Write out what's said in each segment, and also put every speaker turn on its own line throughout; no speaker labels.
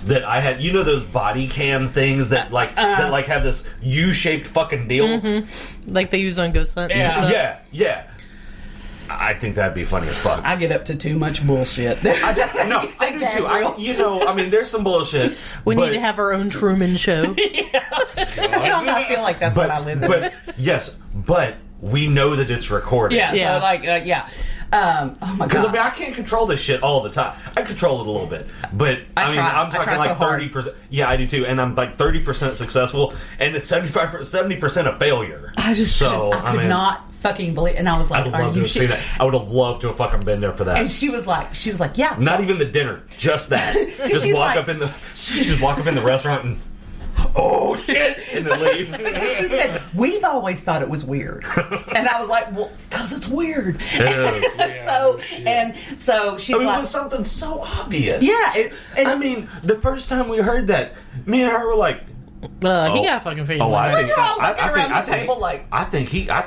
that I had, those body cam things that that have this U-shaped fucking deal?
Mm-hmm. Like they use on Ghost Hunt.
Yeah. I think that'd be funny as fuck.
I get up to too much bullshit.
I do too. There's some bullshit.
We need to have our own Truman Show.
Sometimes I feel like that's what I live in.
But we know that it's recorded.
Yeah. So oh my
because
god!
I can't control this shit all the time. I control it a little bit, but I'm talking like 30%. Yeah, I do too, and I'm like 30% successful, and it's 70% of failure.
I could not fucking believe, and I was like,
"Are you shit?" I would have loved to have fucking been there for that.
And she was like, "Yeah."
Not even the dinner, just that. Just walk up in the restaurant and. Oh shit! And then leave.
She said, "We've always thought it was weird," and I was like, "Well, because it's weird." So she's like,
it was something so obvious.
Yeah,
the first time we heard that, me and her were like,
he got fucking figured
I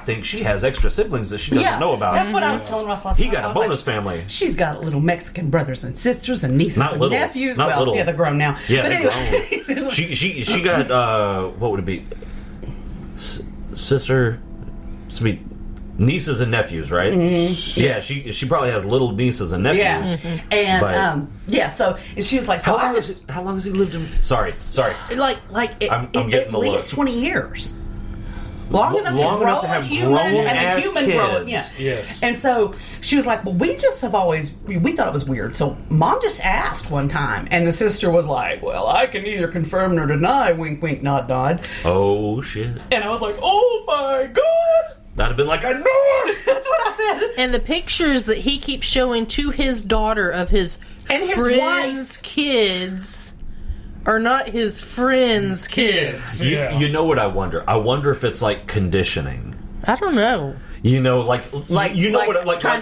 think she has extra siblings that she doesn't know about.
That's what I was telling Russ last night.
He got a bonus family.
She's got little Mexican brothers and sisters and nieces and nephews.
Not little.
Yeah, they're grown now.
Yeah,
but
anyway. Grown. She got what would it be? Sister, nieces and nephews, right?
Mm-hmm.
Yeah, she probably has little nieces and nephews.
Yeah, and so and she was like, so
how long has he lived in? Sorry.
I'm getting at least 20 years. Long enough to have grown and a human growing. Yeah.
Yes.
And so she was like, well, we thought it was weird. So Mom just asked one time, and the sister was like, well, I can neither confirm nor deny, wink, wink, nod, nod.
Oh, shit.
And I was like, oh my God.
That'd have been like, I know it.
That's what I said.
And the pictures that he keeps showing to his daughter of his friends' kids are not his friends' kids.
You know what I wonder? I wonder if it's like conditioning.
I don't know.
Trying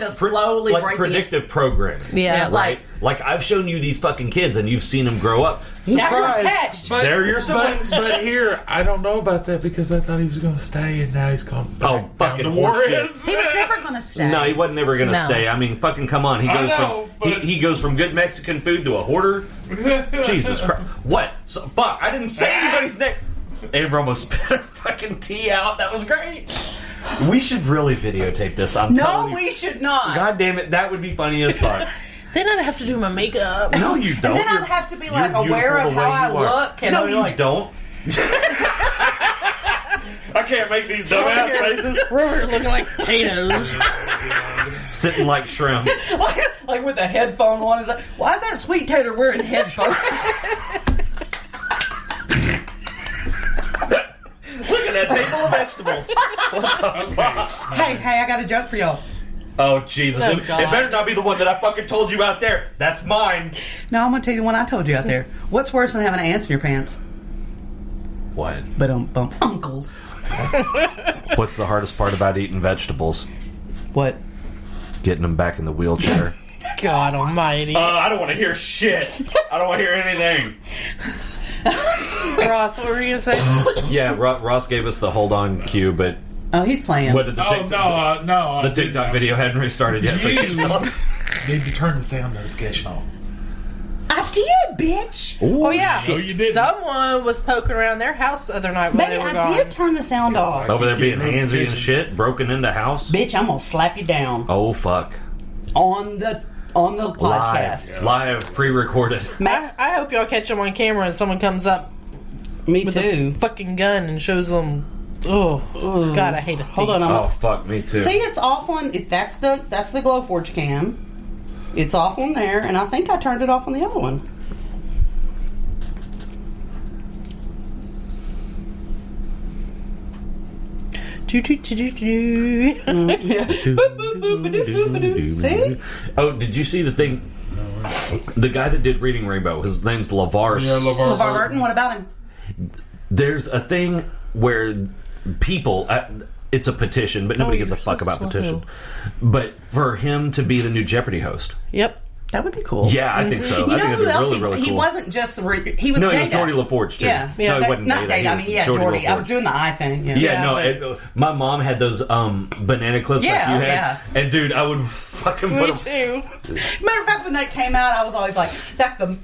to slowly break
predictive programming.
Yeah,
right. Like I've shown you these fucking kids, and you've seen them grow up. Surprise!
Now you're attached.
They're your siblings.
But here, I don't know about that because I thought he was going to stay, and now he's gone.
Oh, fucking horseshit!
He was never going to stay.
No, he wasn't never going to stay. I mean, fucking come on. He goes from good Mexican food to a hoarder. Jesus Christ! What? Fuck! I didn't say anybody's name. Amber almost spit her fucking tea out. That was great. We should really videotape this.
No, we should not.
God damn it, that would be funny as fuck.
Then I'd have to do my makeup.
No, you don't.
And then I'd have to be like aware of how I look. And
no, you don't. I can't make these dumbass faces.
We're looking like potatoes.
Sitting like shrimp.
like with a headphone on. Is like, why is that sweet tater wearing headphones?
Look at that table of vegetables.
Hey, I got a joke for y'all.
Oh, Jesus. It better not be the one that I fucking told you out there. That's mine.
No, I'm going to tell you the one I told you out there. What's worse than having ants in your pants?
What?
But uncles.
What's the hardest part about eating vegetables?
What?
Getting them back in the wheelchair.
God almighty.
I don't want to hear shit. I don't want to hear anything.
Ross, what were you going to say?
Yeah, Ross gave us the hold on cue, but...
Oh, he's playing.
What did the TikTok, the TikTok video hadn't restarted yet, so I can't tell.
Need to turn the sound notification off.
I did, bitch.
Ooh, oh, yeah.
No, you didn't.
Someone was poking around their house the other night when they were gone.
I did turn the sound off.
Over there being handsy and shit, broken into house.
Bitch, I'm going to slap you down.
Oh, fuck.
On the podcast.
Live, pre-recorded.
I hope y'all catch them on camera and someone comes up with a fucking gun and shows them. Oh, God, I hate it.
Hold on.
Oh, fuck, me too.
See, it's off on... That's the Glowforge cam. It's off on there, and I think I turned it off on the other one. See?
Oh, did you see the thing? The guy that did Reading Rainbow, his name's LeVar.
Yeah, LeVar
Burton. What about him?
There's a thing where people... it's a petition, but nobody gives a fuck about petition. But for him to be the new Jeopardy host.
Yep.
That would be cool.
Yeah, I think so. I think it'd be really, really cool.
He wasn't just the... He was
no, Geordie LaForge, too.
Yeah.
No, he wasn't
not Data. I mean, yeah, Geordie. I was doing the eye thing.
Yeah, my mom had those banana clips like you had.
Yeah.
And, dude, I would fucking put them...
Me too.
Matter of fact, when that came out, I was always like, that's the...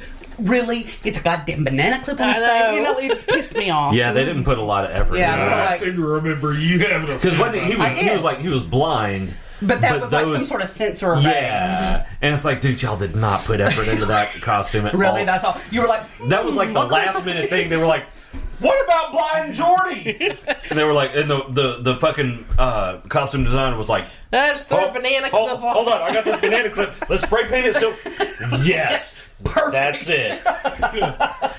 really? It's a goddamn banana clip on his face. You know, it just pissed me off.
Yeah, they didn't put a lot of effort into
I
it.
seem to remember you having a
Because he was blind.
But that was like some sort of censor array.
Yeah. And it's like, dude, y'all did not put effort into that costume at all.
Really? That's all? You were like...
That was like the last minute thing. They were like, what about Blind Jordy? And they were like, and the fucking costume designer was like,
let's throw a banana clip on.
Hold on, I got this banana clip. Let's spray paint it so... Yes.
Perfect.
That's it.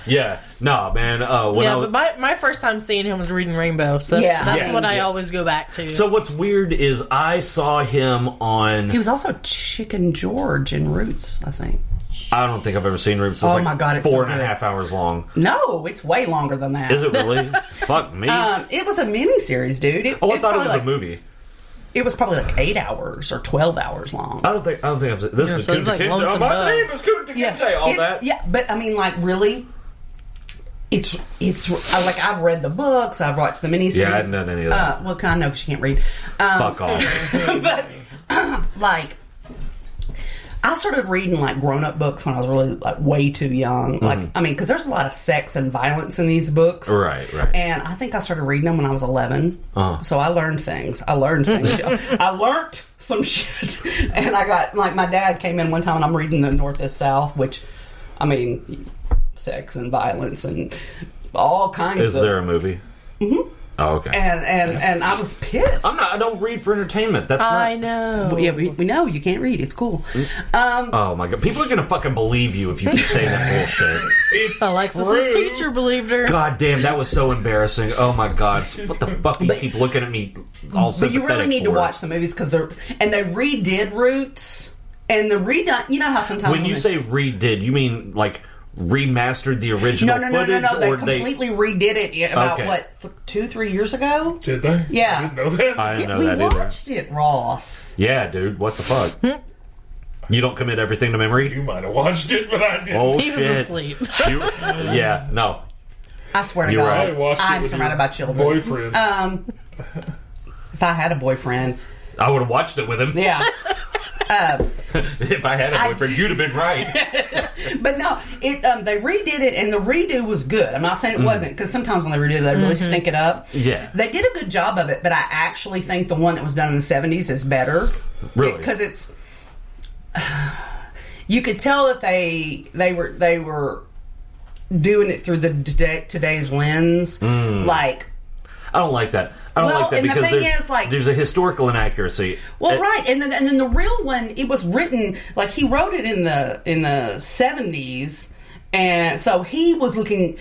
Yeah. Nah, man.
But my first time seeing him was reading Rainbow. So that's what I always go back to.
So what's weird is I saw him on...
He was also Chicken George in Roots, I think.
I don't think I've ever seen Roots. It's
my God, it's
4.5 hours long.
No, it's way longer than that.
Is it really? Fuck me.
It was a miniseries, dude.
I thought it was a movie.
It was probably like 8 hours or 12 hours long.
I don't think I've this is
so it's like Lonesome
my
Dove.
name is Kunta Kinte. All that.
Yeah, but I mean, like, really, it's like I've read the books, I've watched the miniseries.
Yeah, I haven't done any of that.
Well, I know she can't read.
Fuck off.
But like, I started reading like grown-up books when I was really like way too young. Like, I mean, because there's a lot of sex and violence in these books,
Right.
And I think I started reading them when I was 11. So I learned things. I learned some shit. And I got, like, my dad came in one time and I'm reading The North is South, which, I mean, sex and violence and all kinds of...
Is there a movie? Mm-hmm. Oh, okay.
And I was pissed.
I don't read for entertainment. That's not...
I know.
Well, yeah, we know you can't read. It's cool.
Oh my God. People are going to fucking believe you if you keep saying that bullshit.
It's
Alexis's teacher believed her.
God damn, that was so embarrassing. Oh my God. What the fuck do you keep looking at me all sympathetic?
But you really need to
for?
watch the movies because they redid Roots and the redone. You know how sometimes
when you say redid, you mean like remastered the original footage?
No. They
or
completely redid it about 2-3 years ago.
Did they?
Yeah.
I didn't know that.
I didn't know
we
that either.
watched it, Ross.
Yeah, dude. What the fuck? You don't commit everything to memory?
You might have watched it, but I didn't.
Oh,
He
shit.
was asleep.
Yeah, no.
I swear to
You're
God,
right.
I watched it
I'm
with
surrounded
your
by children.
boyfriend.
If I had a boyfriend,
I would have watched it with him.
yeah.
If I had a boyfriend, you'd have been right.
But no, they redid it, and the redo was good. I'm not saying it wasn't, because sometimes when they redo it, they really stink it up.
Yeah.
They did a good job of it, but I actually think the one that was done in the 70s is better.
Really?
Because it's... You could tell that they were doing it through today's lens. Like...
I don't like that. I don't like that
and
because
the thing is, like,
there's a historical inaccuracy.
Well, right, and then the real one, it was written like he wrote it in the 70s, and so he was looking.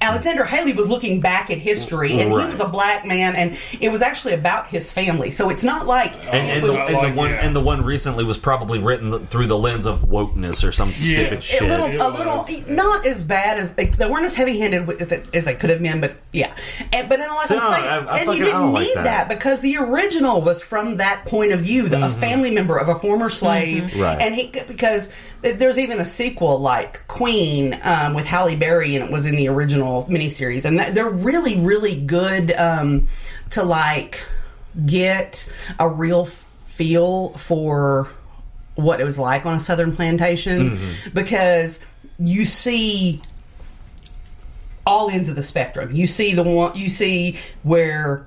Alexander Haley was looking back at history, and he was a black man, and it was actually about his family. So it's not like
the one recently was probably written through the lens of wokeness or some stupid shit.
A little, not as bad as they weren't as heavy-handed as they could have been, but yeah. But then, like I'm saying, and you didn't need that because the original was from that point of view, a family member of a former slave,
Right.
And because there's even a sequel like Queen with Halle Berry, and it was in the original miniseries, and they're really, really good to like get a real feel for what it was like on a southern plantation, because you see all ends of the spectrum. You see where,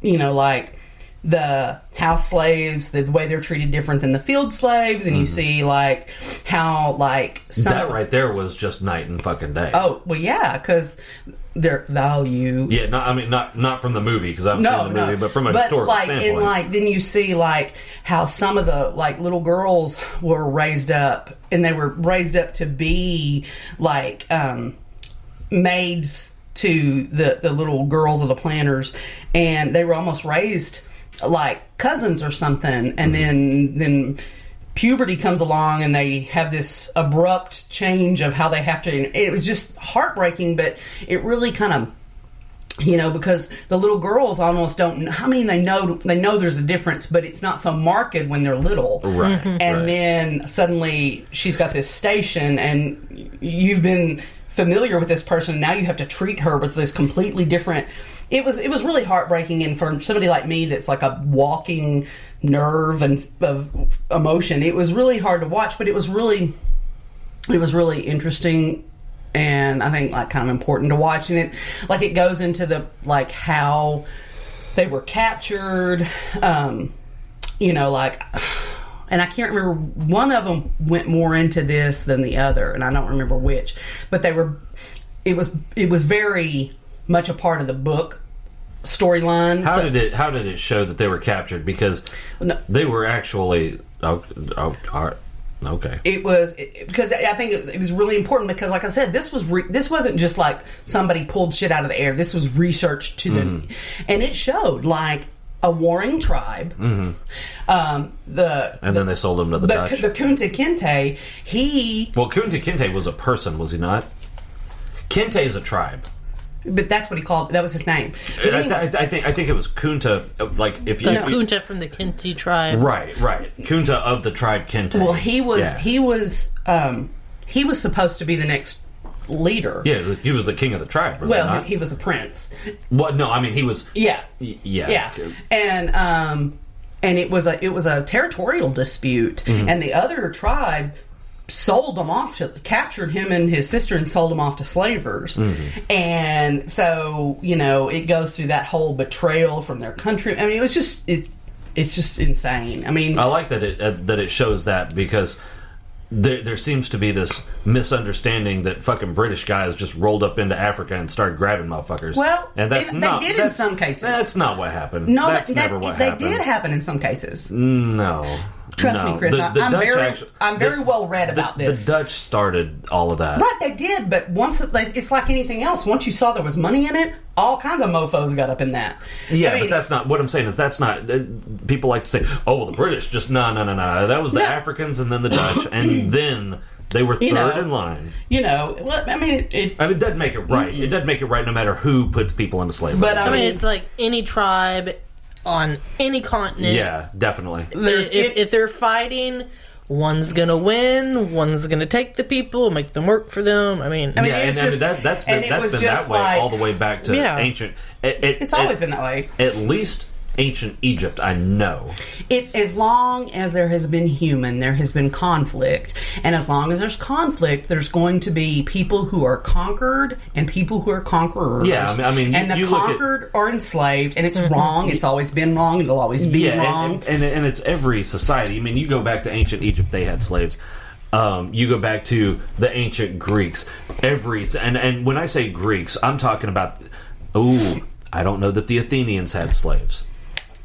like, the house slaves, the way they're treated different than the field slaves, and you see like how like
that right there was just night and fucking day.
Oh well, yeah, because their value.
Yeah, not from the movie because I haven't seen the movie, but from a historical standpoint.
And like then you see like how some of the like little girls were raised up, and they were raised up to be like maids to the little girls of the planters, and they were almost raised like cousins or something, and then puberty comes along and they have this abrupt change of how they have to. It was just heartbreaking, but it really kind of, because the little girls almost don't. I mean, they know there's a difference, but it's not so marked when they're little,
right?
And then suddenly she's got this station, and you've been familiar with this person. Now you have to treat her with this completely different. It was really heartbreaking, and for somebody like me that's like a walking nerve and of emotion, it was really hard to watch. But it was really it was really interesting. And I think like kind of important to watch. And it like it goes into the like how they were captured, you know, like, and I can't remember, one of them went more into this than the other, and I don't remember which, but it was very much a part of the book storyline.
How did it show that they were captured? Because they were actually okay.
It was because I think it was really important because, like I said, this wasn't just like somebody pulled shit out of the air. This was researched to the, and it showed like a warring tribe.
And then they sold him to the Dutch.
The Kunta Kinte,
Kunta Kinte was a person, was he not? Kinte is a tribe.
But that's what he called. That was his name.
I think it was Kunta. Like if you
Kunta from the Kinte tribe,
right. Kunta of the tribe Kinte.
Well, he was supposed to be the next leader.
Yeah, he was the king of the tribe.
He was the prince.
Well, no, I mean he was.
Yeah. And it was a territorial dispute, and the other tribe captured him and his sister and sold him off to slavers. And so, you know, it goes through that whole betrayal from their country. I mean, it's just insane. I mean,
I like that it shows that because there seems to be this misunderstanding that fucking British guys just rolled up into Africa and started grabbing motherfuckers.
Well,
and
they did in some cases.
That's not what happened.
No,
that's never what happened.
They did happen in some cases.
No.
Trust me, Chris. I'm very well read about this.
The Dutch started all of that.
Right, they did, but once it's like anything else. Once you saw there was money in it, all kinds of mofos got up in that.
Yeah, but that's not what I'm saying. Is that's not people like to say, "Oh, well, the British just no." That was the Africans and then the Dutch, and then they were third in line.
You know, well, I mean, it
doesn't make it right. It doesn't make it right, no matter who puts people into slavery.
But I mean, it's like any tribe on any continent.
Yeah, definitely.
If they're fighting, one's gonna win, one's gonna take the people, make them work for them. I mean,
that's been that way
like,
all the way back to ancient.
It's always been that way.
At least ancient Egypt, I know.
As long as there has been there has been conflict, and as long as there's conflict, there's going to be people who are conquered and people who are conquerors.
Yeah, I mean,
and the conquered are enslaved, and it's wrong. It's always been wrong. It'll always be wrong.
And it's every society. I mean, you go back to ancient Egypt; they had slaves. You go back to the ancient Greeks. And when I say Greeks, I'm talking about. I don't know that the Athenians had slaves.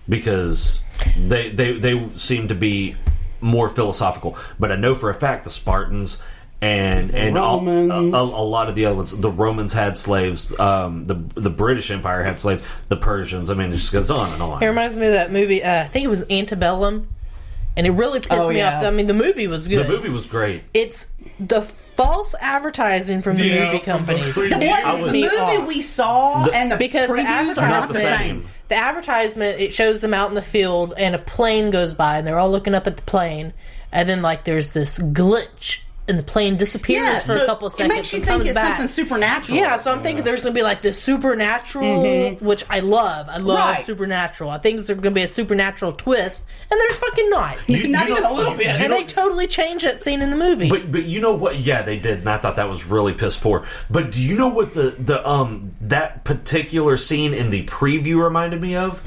Because they seem to be more philosophical, but I know for a fact the Spartans and a lot of the other ones, the Romans had slaves, the British Empire had slaves, the Persians. I mean, it just goes on and on.
It reminds me of that movie. I think it was Antebellum, and it really pissed me off. I mean, the movie was good.
The movie was great.
It's the false advertising from the movie companies.
The movie we saw
because the
previews are not the same.
The advertisement, it shows them out in the field and a plane goes by and they're all looking up at the plane, and then like there's this glitch and the plane disappears for a couple of seconds.
It makes you
and
think
comes
it's
back.
something supernatural.
Yeah, so I'm thinking there's going to be like this supernatural, which I love. I love supernatural. I think there's going to be a supernatural twist, and there's fucking not.
Not even a little bit.
And they totally changed that scene in the movie.
But you know what? Yeah, they did, and I thought that was really piss poor. But do you know what that particular scene in the preview reminded me of?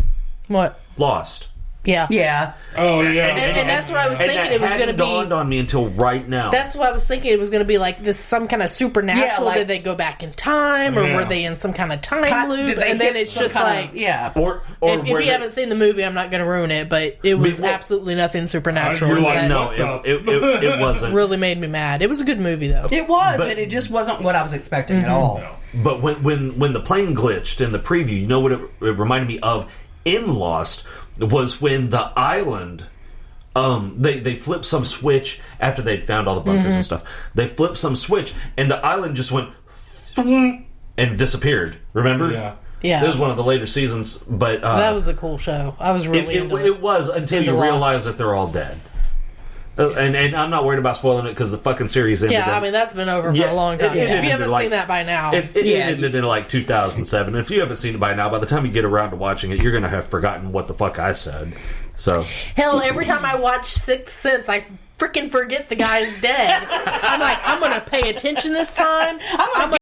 What?
Lost.
Yeah.
Oh, yeah.
And that's what I was thinking it was going to be.
Dawned on me until right now.
That's what I was thinking it was going to be like this, some kind of supernatural.
like,
did they go back in time, or were they in some kind of time loop? And then it's just like,
Or
if you haven't seen the movie, I'm not going to ruin it, but it was absolutely nothing supernatural.
You're like,
it wasn't.
Really made me mad. It was a good movie though.
It was, but it just wasn't what I was expecting at all.
No.
But when the plane glitched in the preview, you know what it reminded me of in Lost was when the island, they flipped some switch after they'd found all the bunkers and stuff. They flipped some switch, and the island just went and disappeared. Remember?
Yeah.
This was one of the later seasons, but
that was a cool show. I was really into it.
It was until you realize that they're all dead. And I'm not worried about spoiling it because the fucking series ended.
Yeah, I mean that's been over for a long time. If you haven't seen that by now,
it ended in like 2007. If you haven't seen it by now, by the time you get around to watching it, you're going to have forgotten what the fuck I said. So
hell, every time I watch Sixth Sense, I freaking forget the guy's dead. I'm like, I'm gonna pay attention this time.
I'm